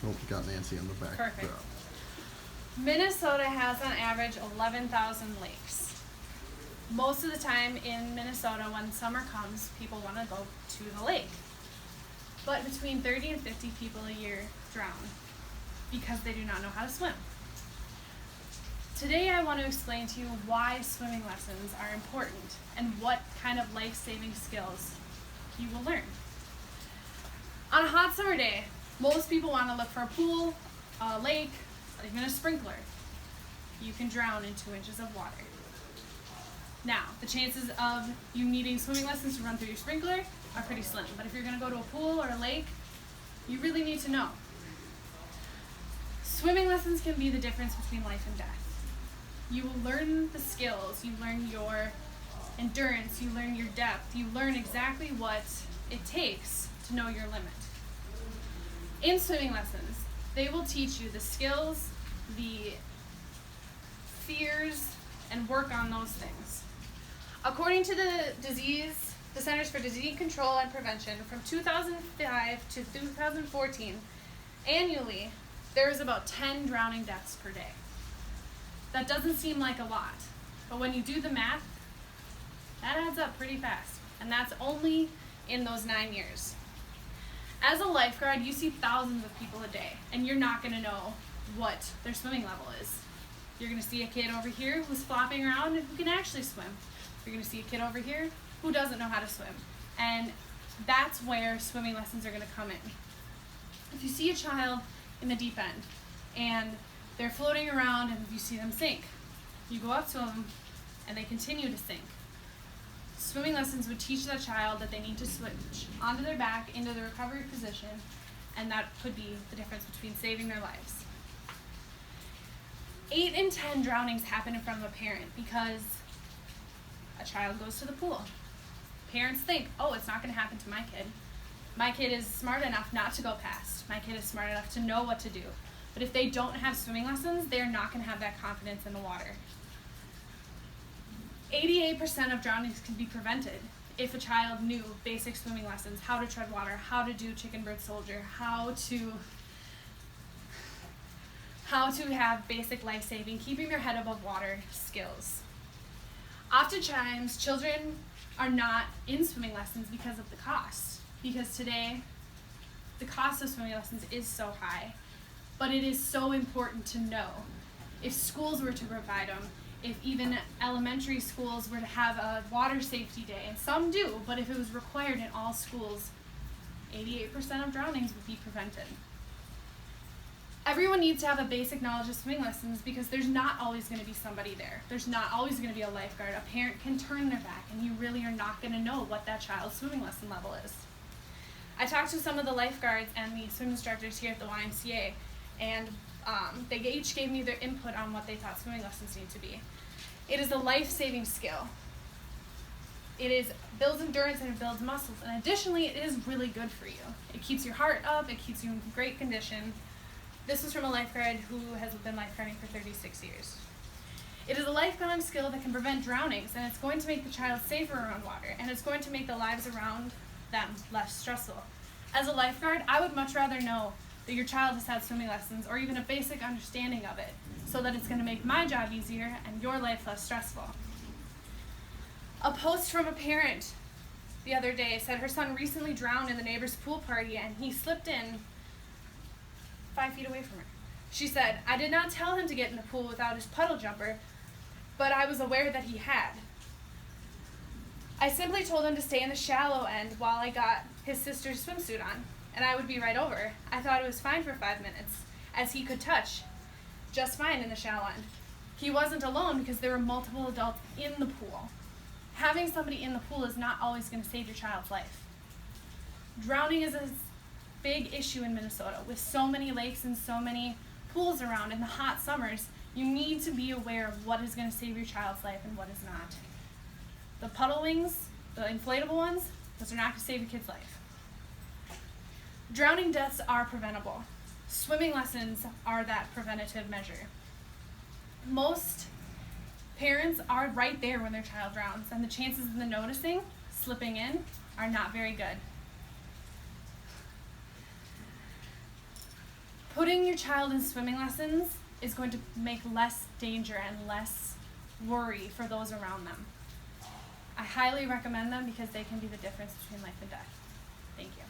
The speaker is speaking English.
Hope you got Nancy on the back. Perfect. Minnesota has on average 11,000 lakes. Most of the time in Minnesota, when summer comes, people want to go to the lake. But between 30 and 50 people a year drown because they do not know how to swim. Today I want to explain to you why swimming lessons are important and what kind of life-saving skills you will learn. On a hot summer day, most people want to look for a pool, a lake, or even a sprinkler. You can drown in 2 inches of water. Now, the chances of you needing swimming lessons to run through your sprinkler are pretty slim, but if you're going to go to a pool or a lake, you really need to know. Swimming lessons can be the difference between life and death. You will learn the skills, you learn your endurance, you learn your depth, you learn exactly what it takes to know your limit. In swimming lessons, they will teach you the skills, the fears, and work on those things. According to the Centers for Disease Control and Prevention, from 2005 to 2014, annually, there is about 10 drowning deaths per day. That doesn't seem like a lot, but when you do the math, that adds up pretty fast, and that's only in those 9 years. As a lifeguard, you see thousands of people a day, and you're not going to know what their swimming level is. You're going to see a kid over here who's flopping around and who can actually swim. You're going to see a kid over here who doesn't know how to swim, and that's where swimming lessons are going to come in. If you see a child in the deep end, and they're floating around and you see them sink, you go up to them and they continue to sink. Swimming lessons would teach that child that they need to switch onto their back into the recovery position, and that could be the difference between saving their lives. 8 in 10 drownings happen in front of a parent because a child goes to the pool. Parents think, oh, it's not going to happen to my kid. My kid is smart enough not to go past. My kid is smart enough to know what to do. But if they don't have swimming lessons, they're not going to have that confidence in the water. 88% of drownings can be prevented if a child knew basic swimming lessons, how to tread water, how to do chicken bird soldier, how to have basic life-saving, keeping their head above water skills. Oftentimes, children are not in swimming lessons because of the cost. Because today, the cost of swimming lessons is so high. But it is so important to know. If schools were to provide them, if even elementary schools were to have a water safety day, and some do, but if it was required in all schools, 88% of drownings would be prevented. Everyone needs to have a basic knowledge of swimming lessons because there's not always going to be somebody there. There's not always going to be a lifeguard. A parent can turn their back, and you really are not going to know what that child's swimming lesson level is. I talked to some of the lifeguards and the swim instructors here at the YMCA, and they each gave me their input on what they thought swimming lessons need to be. It is a life-saving skill. It builds endurance and it builds muscles, and additionally, it is really good for you. It keeps your heart up, it keeps you in great condition. This was from a lifeguard who has been lifeguarding for 36 years. It is a lifetime skill that can prevent drownings, and it's going to make the child safer around water, and it's going to make the lives around them less stressful. As a lifeguard, I would much rather know that your child has had swimming lessons or even a basic understanding of it, so that it's going to make my job easier and your life less stressful. A post from a parent the other day said her son recently drowned in the neighbor's pool party and he slipped in 5 feet away from her. She said, "I did not tell him to get in the pool without his puddle jumper, but I was aware that he had. I simply told him to stay in the shallow end while I got his sister's swimsuit on, and I would be right over. I thought it was fine for 5 minutes, as he could touch just fine in the shallow end. He wasn't alone because there were multiple adults in the pool. Having somebody in the pool is not always going to save your child's life." Drowning is a big issue in Minnesota. With so many lakes and so many pools around in the hot summers, you need to be aware of what is going to save your child's life and what is not. The puddle wings, the inflatable ones, those are not going to save your kid's life. Drowning deaths are preventable. Swimming lessons are that preventative measure. Most parents are right there when their child drowns, and the chances of them noticing, slipping in, are not very good. Putting your child in swimming lessons is going to make less danger and less worry for those around them. I highly recommend them because they can be the difference between life and death. Thank you.